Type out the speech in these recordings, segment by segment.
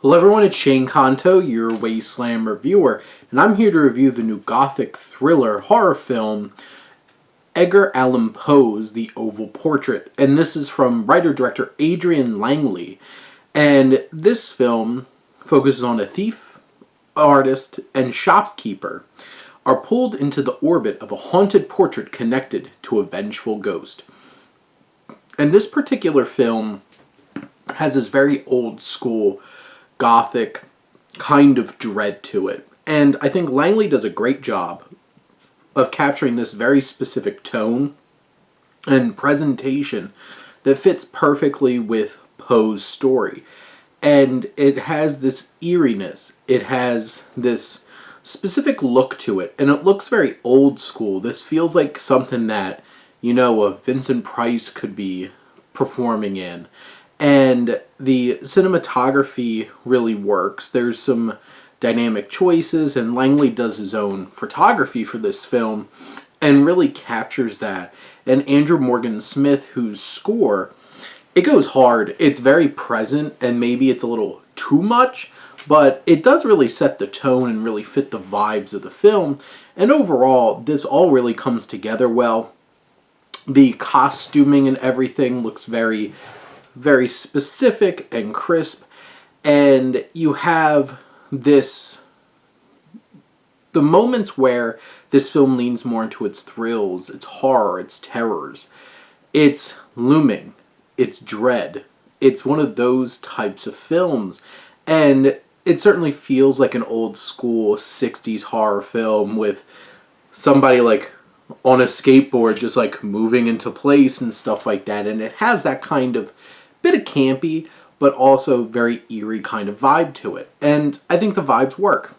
Hello everyone, it's Shane Kanto, your Wasteland reviewer, and I'm here to review the new gothic thriller horror film, Edgar Allan Poe's The Oval Portrait. And this is from writer-director Adrian Langley. And this film focuses on a thief, artist, and shopkeeper are pulled into the orbit of a haunted portrait connected to a vengeful ghost. And this particular film has this very old school gothic kind of dread to it. And I think Langley does a great job of capturing this very specific tone and presentation that fits perfectly with Poe's story. And it has this eeriness. It has this specific look to it. And it looks very old school. This feels like something that, a Vincent Price could be performing in. And the cinematography really works. There's some dynamic choices, and Langley does his own photography for this film and really captures that. And Andrew Morgan Smith, whose score, it goes hard. It's very present, and maybe it's a little too much, but it does really set the tone and really fit the vibes of the film. And overall, this all really comes together well. The costuming and everything looks very specific and crisp, and you have the moments where this film leans more into its thrills, its horror, its terrors. It's looming, it's dread. It's one of those types of films, and it certainly feels like an old school 60s horror film with somebody like on a skateboard just like moving into place and stuff like that. And it has that kind of bit of campy, but also very eerie kind of vibe to it. And I think the vibes work.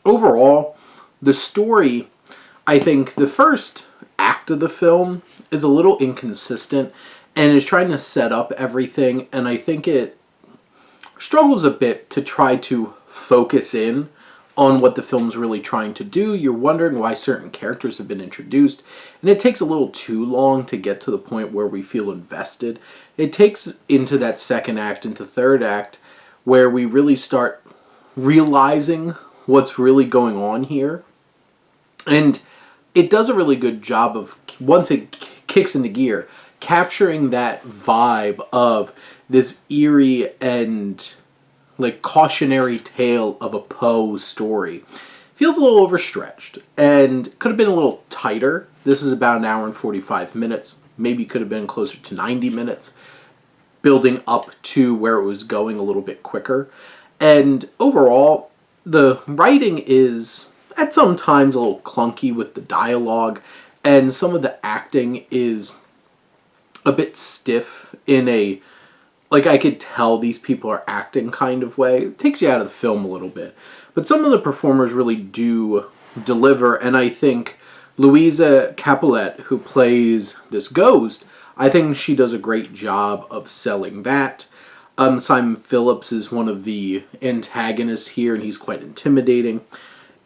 Overall, the story, I think the first act of the film is a little inconsistent and is trying to set up everything. And I think it struggles a bit to try to focus in on what the film's really trying to do. You're wondering why certain characters have been introduced, and it takes a little too long to get to the point where we feel invested. It takes into that second act, into third act, where we really start realizing what's really going on here. And it does a really good job of, once it kicks into gear, capturing that vibe of this eerie and cautionary tale of a Poe story. Feels a little overstretched and could have been a little tighter. This is about an hour and 45 minutes. Maybe could have been closer to 90 minutes, building up to where it was going a little bit quicker. And overall, the writing is at some times a little clunky with the dialogue, and some of the acting is a bit stiff in a I could tell these people are acting kind of way. It takes you out of the film a little bit. But some of the performers really do deliver, and I think Louisa Capulet, who plays this ghost, I think she does a great job of selling that. Simon Phillips is one of the antagonists here, and he's quite intimidating.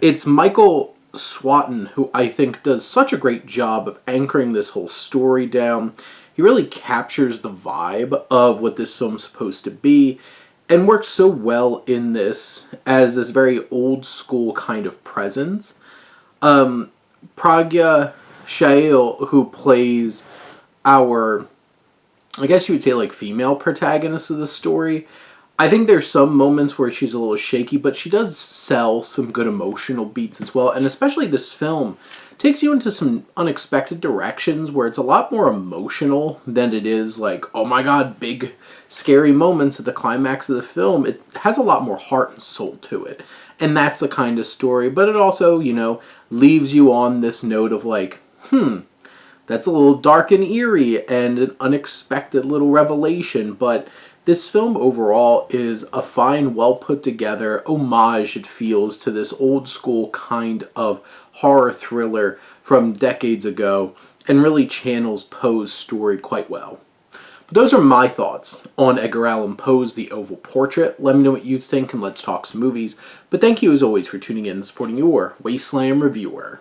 It's Michael Swatton, who I think does such a great job of anchoring this whole story down. He really captures the vibe of what this film's supposed to be and works so well in this as this very old school kind of presence. Pragya Shail, who plays our, I guess you would say female protagonist of the story, I think there's some moments where she's a little shaky, but she does sell some good emotional beats as well. And especially this film takes you into some unexpected directions where it's a lot more emotional than it is oh my god, big scary moments at the climax of the film. It has a lot more heart and soul to it. And that's the kind of story. But it also, leaves you on this note of that's a little dark and eerie and an unexpected little revelation. But this film overall is a fine, well put together homage, it feels, to this old school kind of horror thriller from decades ago and really channels Poe's story quite well. But those are my thoughts on Edgar Allan Poe's The Oval Portrait. Let me know what you think and let's talk some movies. But thank you as always for tuning in and supporting your Wasteland reviewer.